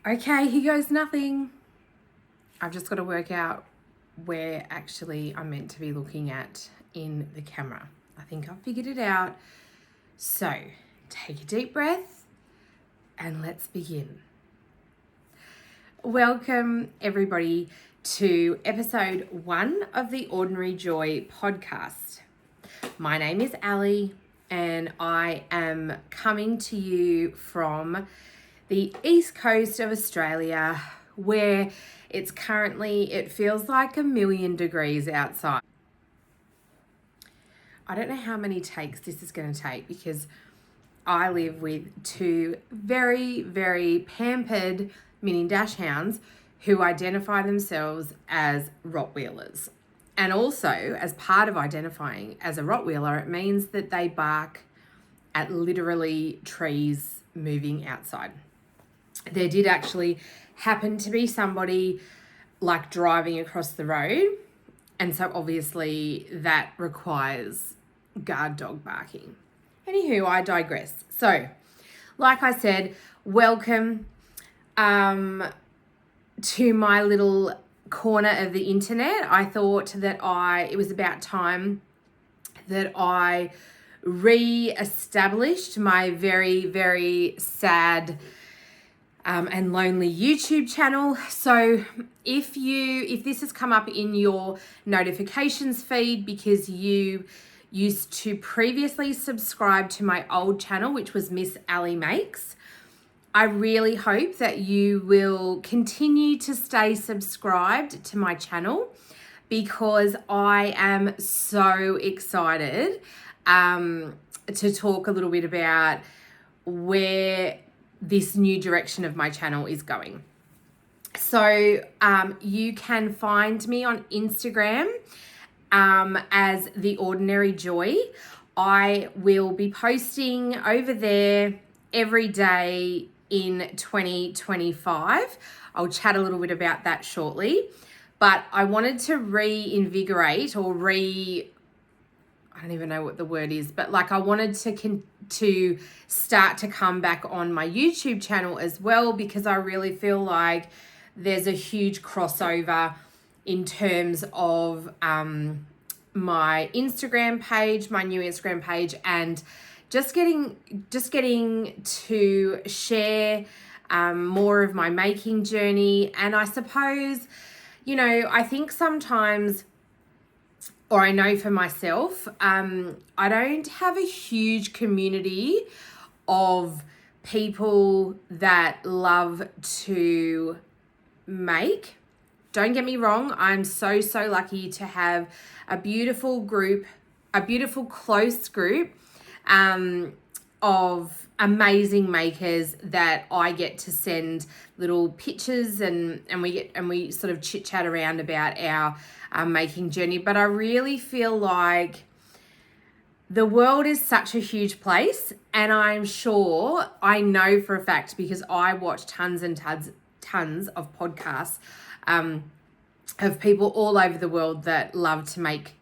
Okay, here goes nothing. I've just got to work out where actually I'm meant to be looking at in the camera. I think I've figured it out. So take a deep breath and let's begin. Welcome everybody to episode 1 of the Ordinary Joy podcast. My name is Ali and I am coming to you from the east coast of Australia, where it feels like 1,000,000 degrees outside. I don't know how many takes this is going to take because I live with 2 very, very pampered mini dachshunds who identify themselves as Rottweilers. And also, as part of identifying as a Rottweiler, it means that they bark at literally trees moving outside. There did actually happen to be somebody like driving across the road, and so obviously that requires guard dog barking. Anywho, I digress. So, like I said, welcome to my little corner of the internet. I thought that it was about time that I re-established my very, very sad and lonely YouTube channel. So if this has come up in your notifications feed because you used to previously subscribe to my old channel, which was Miss Ali Makes, I really hope that you will continue to stay subscribed to my channel because I am so excited to talk a little bit about where this new direction of my channel is going. So you can find me on Instagram as The Ordinary Joy. I will be posting over there every day in 2025. I'll chat a little bit about that shortly. But I wanted to reinvigorate I don't even know what the word is, but like I wanted to start to come back on my YouTube channel as well, because I really feel like there's a huge crossover in terms of my Instagram page, my new Instagram page, and just getting to share more of my making journey. And I suppose, I think sometimes, or I know for myself, I don't have a huge community of people that love to make. Don't get me wrong, I'm so lucky to have a beautiful close group of amazing makers that I get to send little pictures and we sort of chit chat around about our making journey. But I really feel like the world is such a huge place, and I know for a fact, because I watch tons and tons of podcasts of people all over the world that love to make.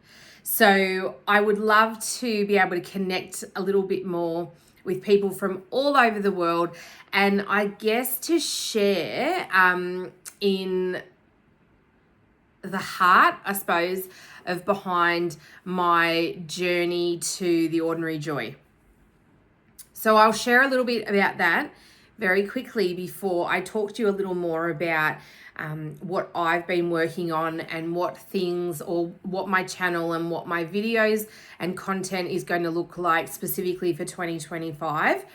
So I would love to be able to connect a little bit more with people from all over the world, and I guess to share in the heart, I suppose, of behind my journey to the Ordinary Joy. So I'll share a little bit about that very quickly before I talk to you a little more about what I've been working on and what my channel and what my videos and content is going to look like specifically for 2025.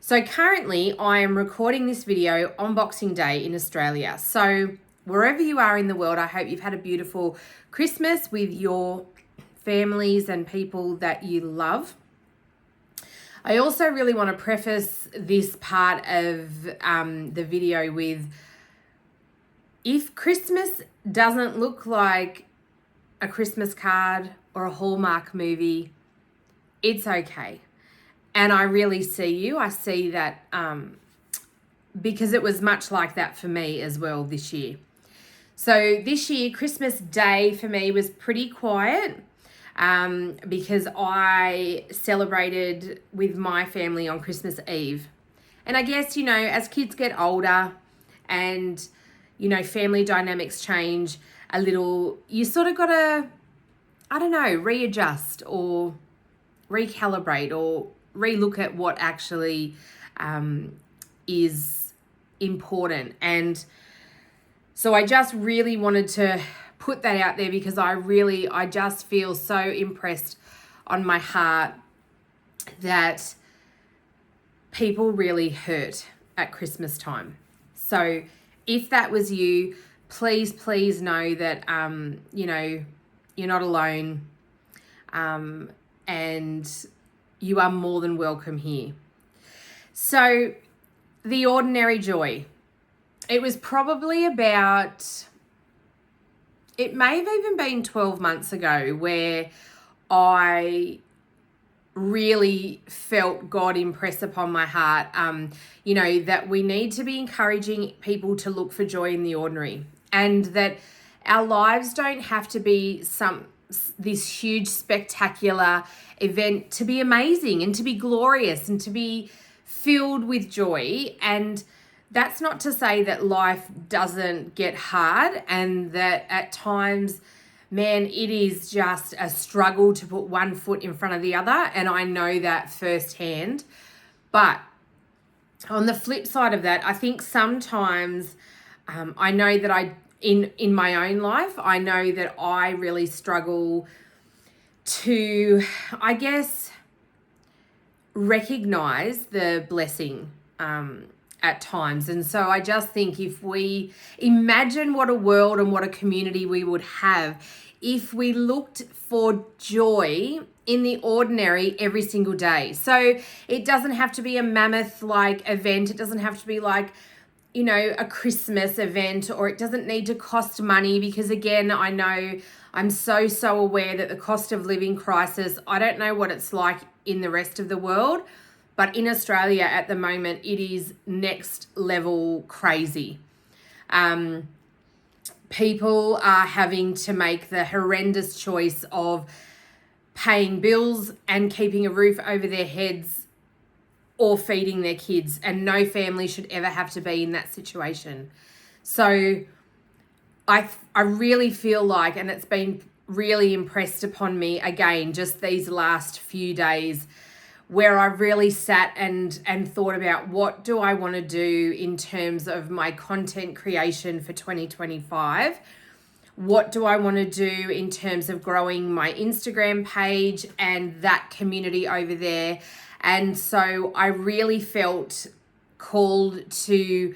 So currently I am recording this video on Boxing Day in Australia. So wherever you are in the world, I hope you've had a beautiful Christmas with your families and people that you love. I also really want to preface this part of the video with, if Christmas doesn't look like a Christmas card or a Hallmark movie, it's okay. And I really see you. I see that because it was much like that for me as well this year. So this year, Christmas Day for me was pretty quiet because I celebrated with my family on Christmas Eve. And I guess, as kids get older and, you know, family dynamics change a little, you sort of got to, I don't know, readjust or recalibrate or relook at what actually is important. And so I just really wanted to put that out there because I just feel so impressed on my heart that people really hurt at Christmas time. So if that was you, please know that, you know, you're not alone, and you are more than welcome here. So the ordinary joy. It was probably about, it may have even been 12 months ago where I really felt God impress upon my heart, you know, that we need to be encouraging people to look for joy in the ordinary, and that our lives don't have to be this huge spectacular event to be amazing and to be glorious and to be filled with joy. And that's not to say that life doesn't get hard and that at times, man, it is just a struggle to put one foot in front of the other. And I know that firsthand. But on the flip side of that, I think sometimes I know that in my own life, I know that I really struggle to, I guess, recognize the blessing at times. And so I just think if we imagine what a world and what a community we would have if we looked for joy in the ordinary every single day. So it doesn't have to be a mammoth like event. It doesn't have to be like, you know, a Christmas event, or it doesn't need to cost money, because again, I know I'm so aware that the cost of living crisis, I don't know what it's like in the rest of the world, but in Australia at the moment, it is next level crazy. People are having to make the horrendous choice of paying bills and keeping a roof over their heads or feeding their kids, and no family should ever have to be in that situation. So I really feel like, and it's been really impressed upon me again just these last few days, where I've really sat and thought about what do I want to do in terms of my content creation for 2025. What do I want to do in terms of growing my Instagram page and that community over there? And so I really felt called to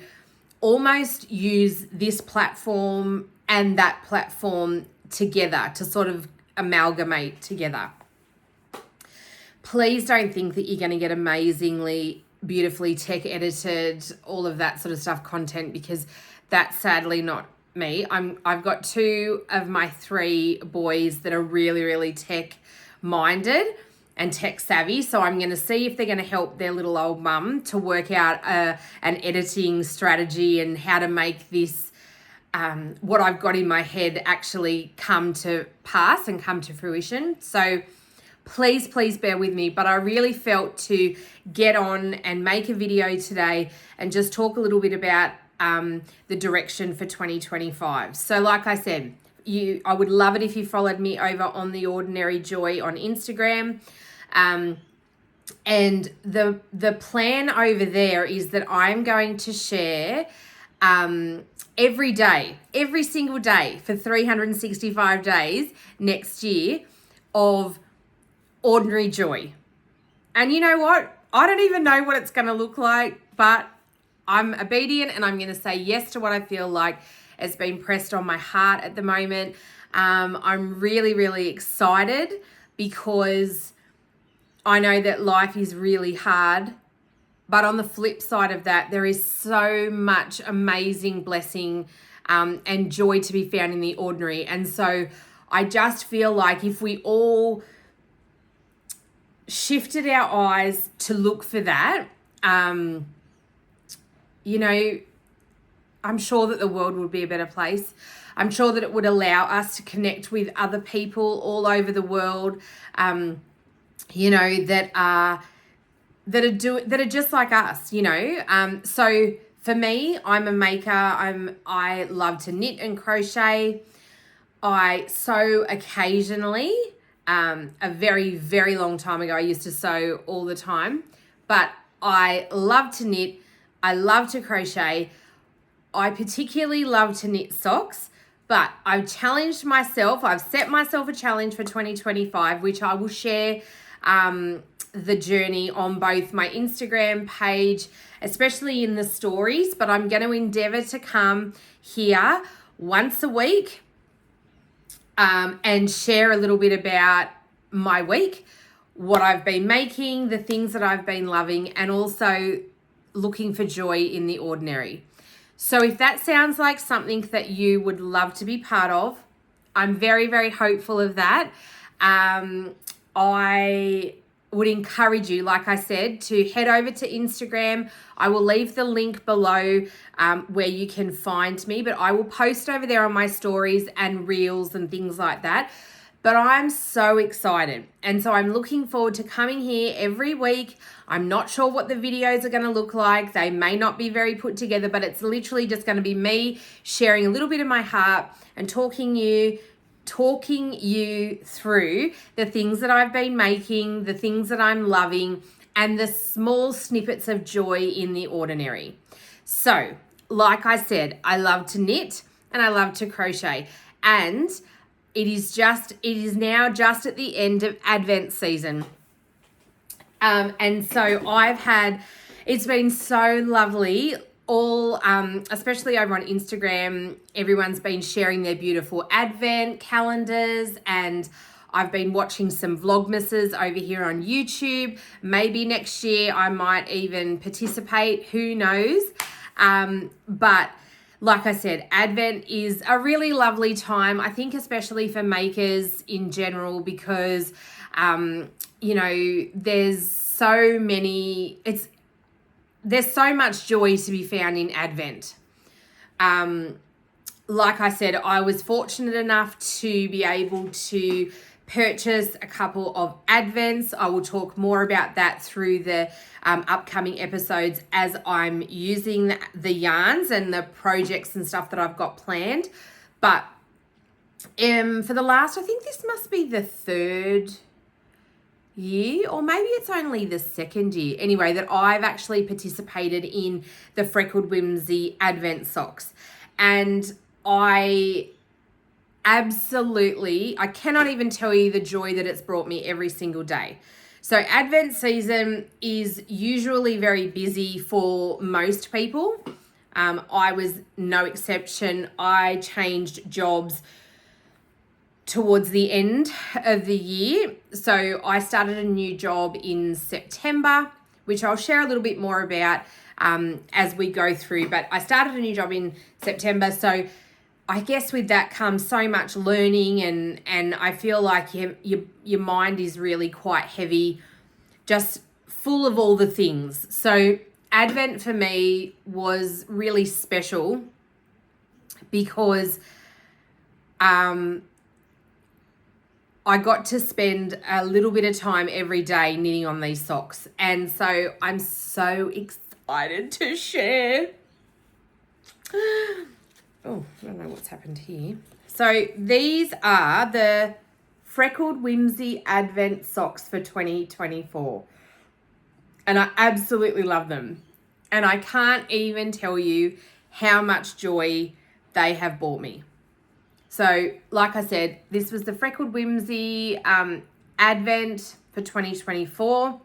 almost use this platform and that platform together to sort of amalgamate together. Please don't think that you're going to get amazingly, beautifully tech edited, all of that sort of stuff content, because that's sadly not me. I've got 2 of my 3 boys that are really tech minded and tech savvy. So I'm going to see if they're going to help their little old mum to work out an editing strategy and how to make this, what I've got in my head, actually come to pass and come to fruition. So please bear with me. But I really felt to get on and make a video today and just talk a little bit about the direction for 2025. So like I said, I would love it if you followed me over on The Ordinary Joy on Instagram. And the plan over there is that I'm going to share every day, every single day for 365 days next year of ordinary joy. And you know what? I don't even know what it's going to look like, but I'm obedient and I'm going to say yes to what I feel like has been pressed on my heart at the moment. I'm really excited because I know that life is really hard, but on the flip side of that, there is so much amazing blessing and joy to be found in the ordinary. And so I just feel like if we all shifted our eyes to look for that, you know, I'm sure that the world would be a better place. I'm sure that it would allow us to connect with other people all over the world, you know, that are just like us, you know. So For me, I'm a maker. I love to knit and crochet. I sew occasionally. A very, very long time ago, I used to sew all the time, but I love to knit. I love to crochet. I particularly love to knit socks, but I've challenged myself. I've set myself a challenge for 2025, which I will share the journey on both my Instagram page, especially in the stories, but I'm going to endeavor to come here once a week and share a little bit about my week, what I've been making, the things that I've been loving, and also looking for joy in the ordinary. So if that sounds like something that you would love to be part of, I'm very, very hopeful of that. I would encourage you, like I said, to head over to Instagram. I will leave the link below where you can find me, but I will post over there on my stories and reels and things like that. But I'm so excited. And so I'm looking forward to coming here every week. I'm not sure what the videos are going to look like. They may not be very put together, but it's literally just going to be me sharing a little bit of my heart and talking you through the things that I've been making, the things that I'm loving, and the small snippets of joy in the ordinary. So, like I said, I love to knit and I love to crochet. And it is now just at the end of Advent season. And so it's been so lovely. Especially over on Instagram, everyone's been sharing their beautiful Advent calendars, and I've been watching some Vlogmases over here on YouTube. Maybe next year I might even participate, who knows? But like I said, Advent is a really lovely time, I think, especially for makers in general, because, there's so much joy to be found in Advent. Like I said, I was fortunate enough to be able to purchase a couple of Advents. I will talk more about that through the upcoming episodes as I'm using the yarns and the projects and stuff that I've got planned. But for the last, I think this must be the third year, or maybe it's only the second year, anyway, that I've actually participated in the Freckled Whimsy Advent socks. And I cannot even tell you the joy that it's brought me every single day. So Advent season is usually very busy for most people. I was no exception. I changed jobs towards the end of the year. So I started a new job in September, which I'll share a little bit more about as we go through. But I started a new job in September. So I guess with that comes so much learning, and I feel like your mind is really quite heavy, just full of all the things. So Advent for me was really special because I got to spend a little bit of time every day knitting on these socks. And so I'm so excited to share. Oh, I don't know what's happened here. So these are the Freckled Whimsy Advent socks for 2024. And I absolutely love them. And I can't even tell you how much joy they have brought me. So, like I said, this was the Freckled Whimsy Advent for 2024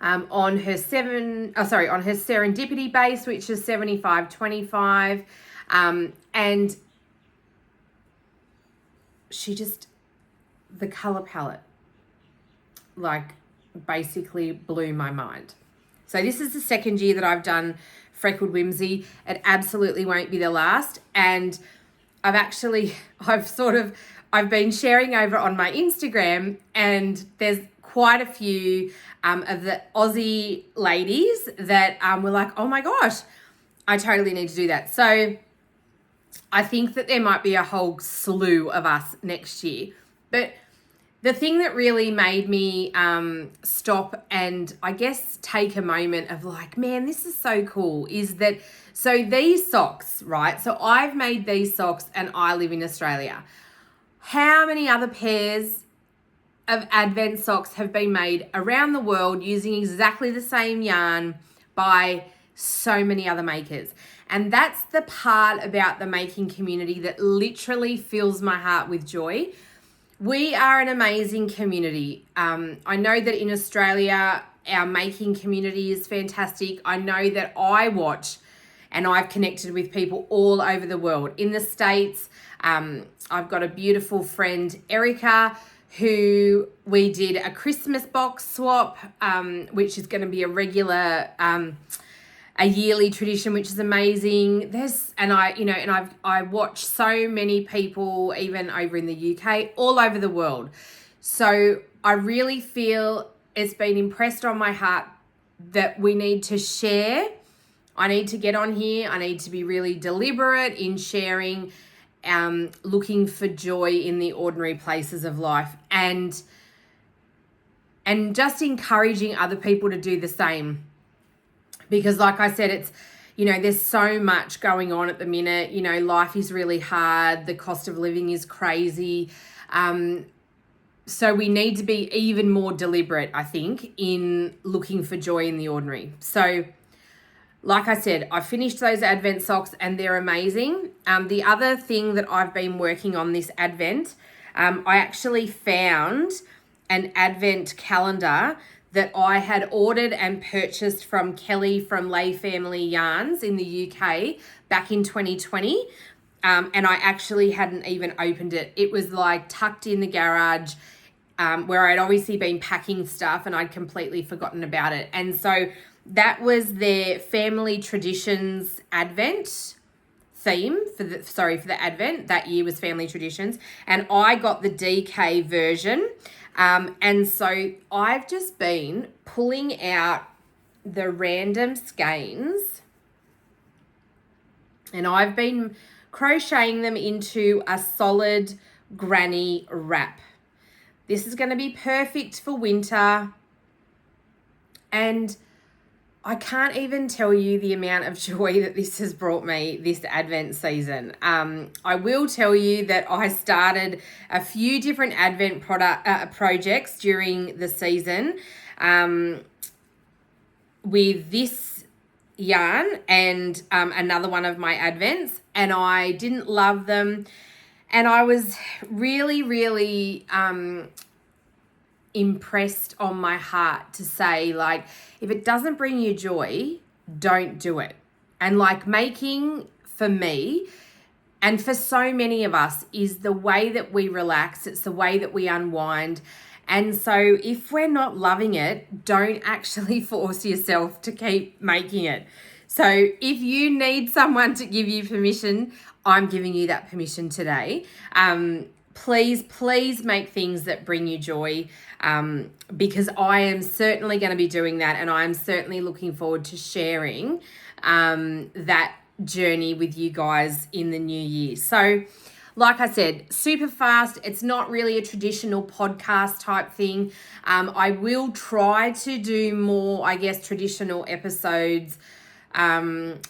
on her Serendipity base, which is 75/25, and the color palette, like, basically blew my mind. So this is the second year that I've done Freckled Whimsy. It absolutely won't be the last, and I've been sharing over on my Instagram, and there's quite a few of the Aussie ladies that were like, oh my gosh, I totally need to do that. So I think that there might be a whole slew of us next year. But the thing that really made me stop and I guess take a moment of like, man, this is so cool, is that, so these socks, right? So I've made these socks and I live in Australia. How many other pairs of Advent socks have been made around the world using exactly the same yarn by so many other makers? And that's the part about the making community that literally fills my heart with joy. We are an amazing community. I know that in Australia, our making community is fantastic. I know that I watch and I've connected with people all over the world. In the States, I've got a beautiful friend, Erica, who we did a Christmas box swap, which is going to be a regular, a yearly tradition, which is amazing. I watch so many people, even over in the UK, all over the world. So I really feel it's been impressed on my heart that we need to share. I need to get on here. I need to be really deliberate in sharing, looking for joy in the ordinary places of life, and just encouraging other people to do the same. Because like I said, it's, there's so much going on at the minute. Life is really hard. The cost of living is crazy. So we need to be even more deliberate, I think, in looking for joy in the ordinary. So like I said, I finished those Advent socks and they're amazing. The other thing that I've been working on this Advent, I actually found an Advent calendar that I had ordered and purchased from Kelly from Lay Family Yarns in the UK back in 2020. And I actually hadn't even opened it. It was like tucked in the garage, where I'd obviously been packing stuff and I'd completely forgotten about it. And so that was their Family Traditions Advent theme for the Advent. That year was Family Traditions. And I got the DK version. And so I've just been pulling out the random skeins and I've been crocheting them into a solid granny wrap. This is going to be perfect for winter. And I can't even tell you the amount of joy that this has brought me this Advent season. I will tell you that I started a few different Advent projects during the season with this yarn and another one of my Advents, and I didn't love them. And I was really, really impressed on my heart to say, like, if it doesn't bring you joy, don't do it. And like, making for me and for so many of us is the way that we relax. It's the way that we unwind. And so if we're not loving it, don't actually force yourself to keep making it. So if you need someone to give you permission, I'm giving you that permission today. Please make things that bring you joy, because I am certainly going to be doing that, and I'm certainly looking forward to sharing that journey with you guys in the new year. So like I said, super fast. It's not really a traditional podcast type thing. I will try to do more, I guess, traditional episodes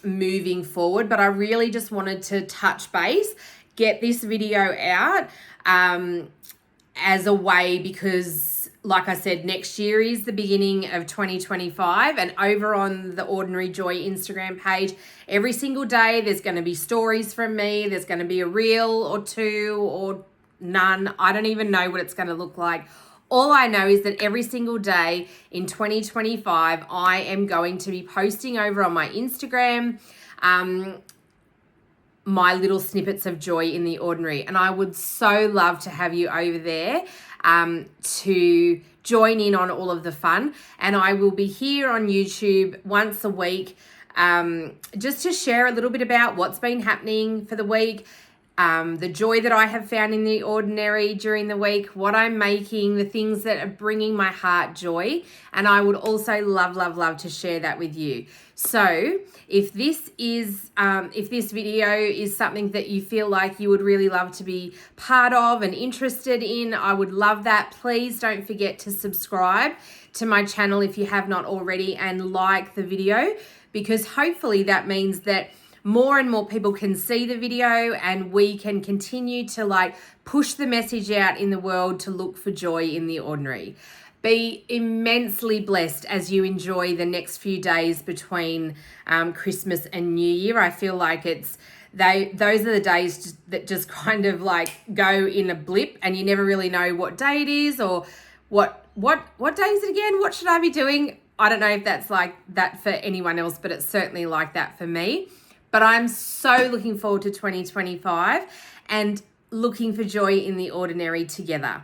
moving forward, but I really just wanted to touch base, get this video out as a way, because like I said, next year is the beginning of 2025, and over on the Ordinary Joy Instagram page, every single day there's going to be stories from me. There's going to be a reel or two or none. I don't even know what it's going to look like. All I know is that every single day in 2025, I am going to be posting over on my Instagram my little snippets of joy in the ordinary. And I would so love to have you over there to join in on all of the fun. And I will be here on YouTube once a week just to share a little bit about what's been happening for the week. the joy that I have found in the ordinary during the week, what I'm making, the things that are bringing my heart joy. And I would also love to share that with you. So if this video is something that you feel like you would really love to be part of and interested in, I would love that. Please don't forget to subscribe to my channel if you have not already, and like the video, because hopefully that means that more and more people can see the video and we can continue to push the message out in the world to look for joy in the ordinary. Be immensely blessed as you enjoy the next few days between Christmas and New Year. I feel like those are the days that just kind of go in a blip, and you never really know what day it is or what day is it again? What should I be doing? I don't know if that's like that for anyone else, but it's certainly like that for me. But I'm so looking forward to 2025 and looking for joy in the ordinary together.